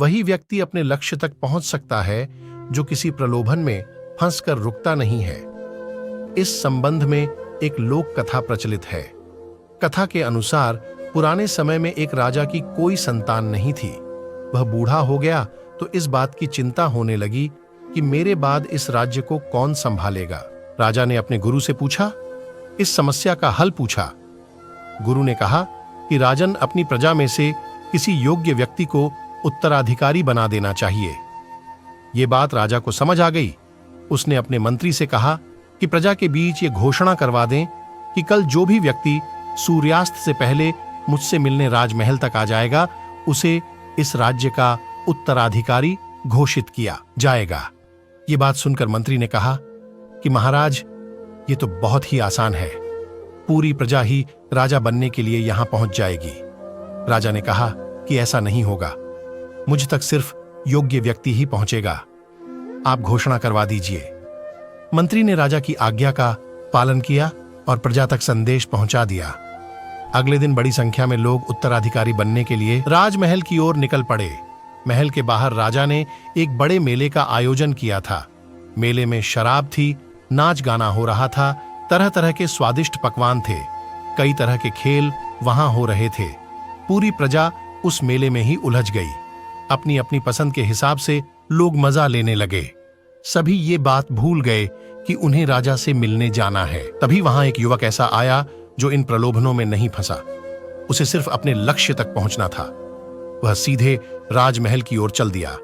वही व्यक्ति अपने लक्ष्य तक पहुंच सकता है जो किसी प्रलोभन में फंसकर रुकता नहीं है। इस संबंध में एक लोक कथा प्रचलित है। कथा के अनुसार पुराने समय में एक राजा की कोई संतान नहीं थी। वह बूढ़ा हो गया तो इस बात की चिंता होने लगी कि मेरे बाद इस राज्य को कौन संभालेगा। राजा ने अपने गुरु से पूछा, इस समस्या का हल पूछा। गुरु ने कहा कि राजन, अपनी प्रजा में से किसी योग्य व्यक्ति को उत्तराधिकारी बना देना चाहिए। ये बात राजा को समझ आ गई। उसने अपने मंत्री से कहा कि प्रजा के बीच ये घोषणा करवा दें कि कल जो भी व्यक्ति सूर्यास्त से पहले मुझसे मिलने राजमहल तक आ जाएगा, उसे इस राज्य का उत्तराधिकारी घोषित किया जाएगा। ये बात सुनकर मंत्री ने कहा कि महाराज, ये तो बहुत ही आसान है। पूरी प्रजा ही राजा बनने के लिए यहां पहुंच जाएगी। राजा ने कहा कि ऐसा नहीं होगा, मुझ तक सिर्फ योग्य व्यक्ति ही पहुंचेगा। आप घोषणा करवा दीजिए। मंत्री ने राजा की आज्ञा का पालन किया और प्रजा तक संदेश पहुंचा दिया। अगले दिन बड़ी संख्या में लोग उत्तराधिकारी बनने के लिए राजमहल की ओर निकल पड़े। महल के बाहर राजा ने एक बड़े मेले का आयोजन किया था। मेले में शराब थी, नाच गाना हो रहा था, तरह तरह के स्वादिष्ट पकवान थे, कई तरह के खेल वहां हो रहे थे। पूरी प्रजा उस मेले में ही उलझ गई। अपनी अपनी पसंद के हिसाब से लोग मजा लेने लगे। सभी ये बात भूल गए कि उन्हें राजा से मिलने जाना है। तभी वहां एक युवक ऐसा आया जो इन प्रलोभनों में नहीं फंसा। उसे सिर्फ अपने लक्ष्य तक पहुंचना था। वह सीधे राजमहल की ओर चल दिया।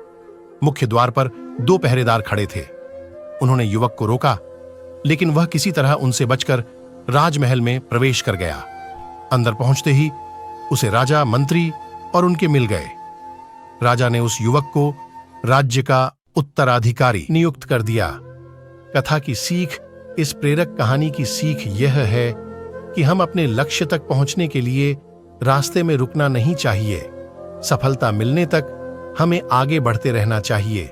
मुख्य द्वार पर 2 पहरेदार खड़े थे। उन्होंने युवक को रोका, लेकिन वह किसी तरह उनसे बचकर राजमहल में प्रवेश कर गया। अंदर पहुंचते ही उसे राजा, मंत्री और उनके मिल गए। राजा ने उस युवक को राज्य का उत्तराधिकारी नियुक्त कर दिया। कथा की सीख, इस प्रेरक कहानी की सीख यह है कि हम अपने लक्ष्य तक पहुंचने के लिए रास्ते में रुकना नहीं चाहिए। सफलता मिलने तक हमें आगे बढ़ते रहना चाहिए।